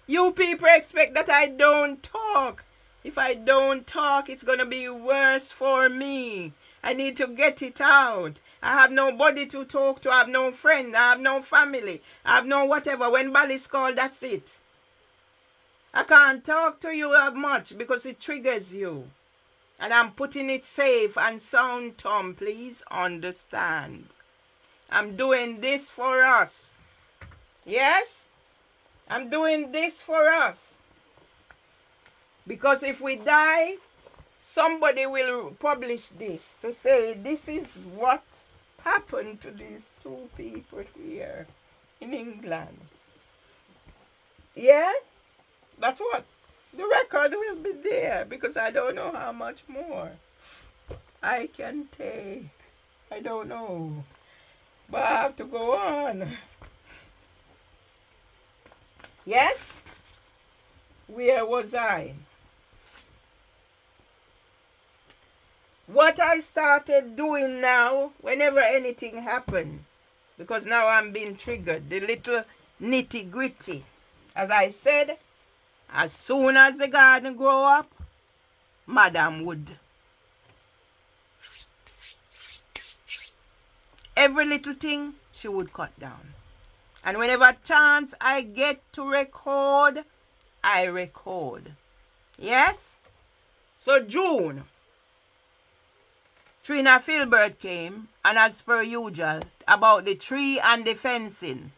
You people expect that I don't talk. If I don't talk, it's going to be worse for me. I need to get it out. I have nobody to talk to. I have no friend. I have no family. I have no whatever. When Bally's called, that's it. I can't talk to you much because it triggers you. And I'm putting it safe and sound, Tom. Please understand. I'm doing this for us. Yes? I'm doing this for us. Because if we die, somebody will publish this to say this is what happened to these two people here in England. Yeah? That's what. The record will be there because I don't know how much more I can take. I don't know. But I have to go on. Yes? Where was I? What I started doing now, whenever anything happened, because now I'm being triggered, the little nitty gritty. As I said, as soon as the garden grow up, Madam would. Every little thing she would cut down. And whenever chance I get to record, I record. Yes? So June, Trina Filbert came, and as per usual, about the tree and the fencing.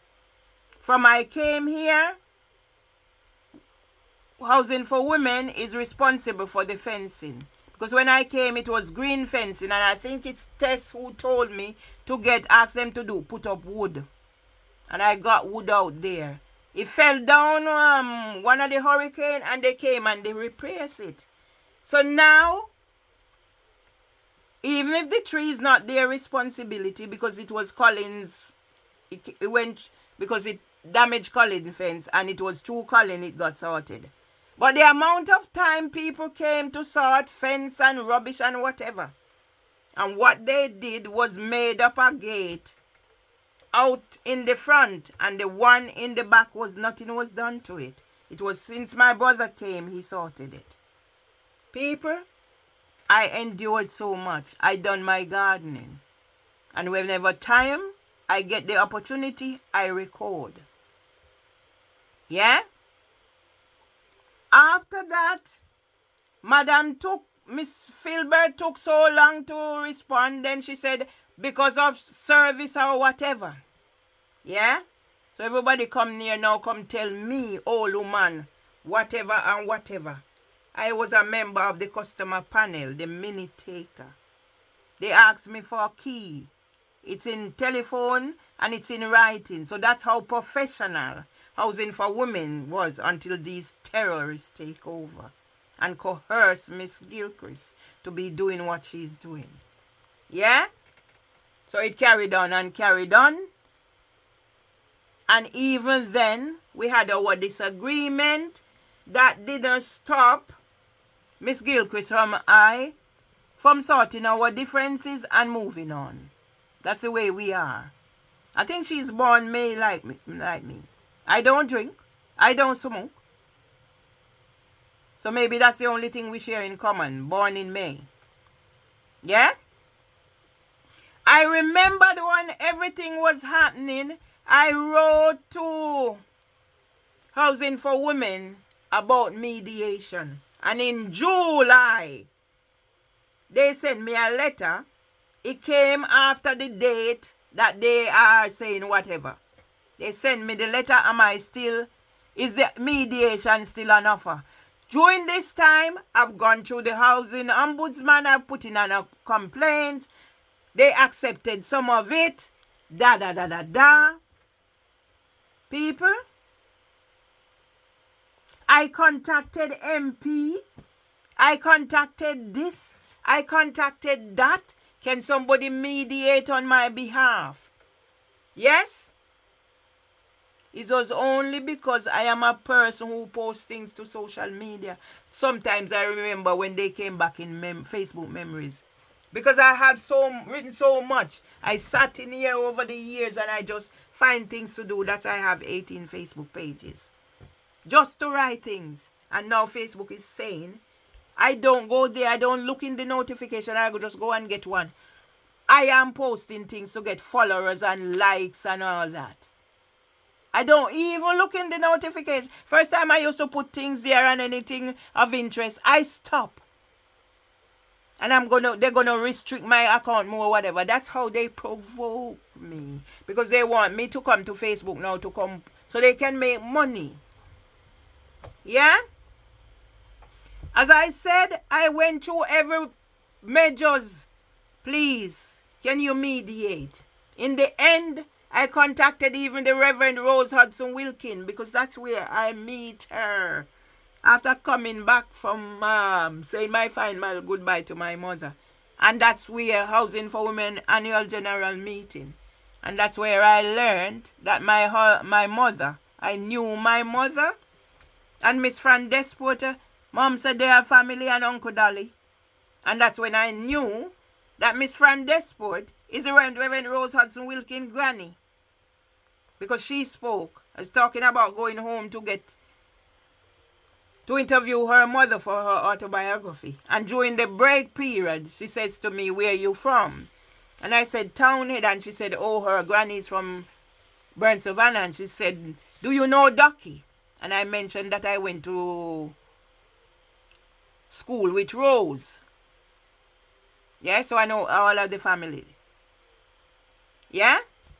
From I came here, Housing for Women is responsible for the fencing. Because when I came, it was green fencing, and I think it's Tess who told me to ask them to put up wood. And I got wood out there. It fell down one of the hurricane, and they came and they replaced it. So now, even if the tree is not their responsibility, because it was Collins, it went, because it damaged Collins fence, and it was through Collins it got sorted. But the amount of time people came to sort fence and rubbish and whatever, and what they did was made up a gate out in the front, and the one in the back was nothing was done to it. It was since my brother came, he sorted it. People, I endured so much. I done my gardening. And whenever time I get the opportunity, I record. Yeah? After that, Miss Filbert took so long to respond. Then she said, because of service or whatever. Yeah? So everybody come near now, come tell me, old woman, whatever and whatever. I was a member of the customer panel, the minute taker. They asked me for a key. It's in telephone and it's in writing. So that's how professional Housing for Women was until these terrorists take over and coerce Miss Gilchrist to be doing what she's doing. Yeah? So it carried on and carried on. And even then, we had our disagreement that didn't stop Miss Gilchrist from sorting our differences and moving on. That's the way we are. I think she's born May like me. I don't drink. I don't smoke. So maybe that's the only thing we share in common. Born in May. Yeah? I remembered when everything was happening, I wrote to Housing for Women about mediation. And in July, they sent me a letter. It came after the date that they are saying whatever. They sent me the letter. Is the mediation still an offer? During this time, I've gone through the housing ombudsman. I've put in a complaint. They accepted some of it. People, I contacted MP. I contacted this. I contacted that. Can somebody mediate on my behalf? Yes? It was only because I am a person who posts things to social media. Sometimes I remember when they came back in Facebook memories. Because I have written so much. I sat in here over the years and I just find things to do. That's why I have 18 Facebook pages. just to write things. And now Facebook is saying, I don't go there, I don't look in the notification, I just go and get one. I am posting things to get followers and likes and all that. I don't even look in the notification. First time I used to put things there and anything of interest, I stop. And they're gonna restrict my account more, whatever. That's how they provoke me. Because they want me to come to Facebook now to come so they can make money. Yeah? As I said, I went through every measures. Please, can you mediate? In the end, I contacted even the Reverend Rose Hudson Wilkin because that's where I meet her. After coming back from saying my final goodbye to my mother. And that's where Housing for Women annual general meeting. And that's where I learned that my mother, I knew my mother and Miss Fran Desport. Mom said they are family and Uncle Dolly. And that's when I knew that Miss Fran Desport is the Reverend Rose Hudson Wilkin granny. Because she spoke. I was talking about going home to interview her mother for her autobiography. And during the break period, she says to me, where are you from? And I said, Townhead. And she said, oh, her granny's from Burn Savannah. And she said, do you know Ducky? And I mentioned that I went to school with Rose. Yeah, so I know all of the family. Yeah?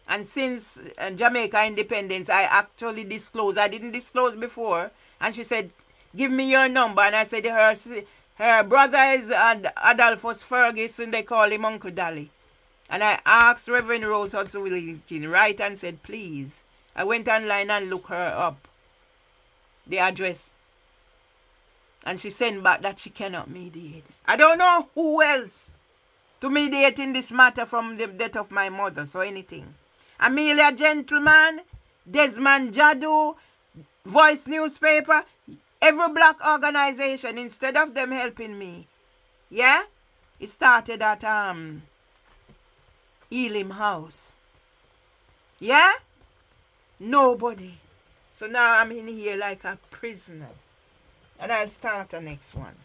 And since Jamaica independence, I actually disclosed. I didn't disclose before. And she said, give me your number. And I said, her brother is Adolphus Ferguson. They call him Uncle Dolly. And I asked Reverend Rose Hudson Wilkin, right, and said, please. I went online and looked her up. The address. And she sent back that she cannot mediate. I don't know who else to mediate in this matter from the death of my mother. So anything. Amelia Gentleman, Desmond Jadu, Voice Newspaper, every black organization, instead of them helping me, yeah, it started at Elim House. Yeah? Nobody. So now I'm in here like a prisoner. And I'll start the next one.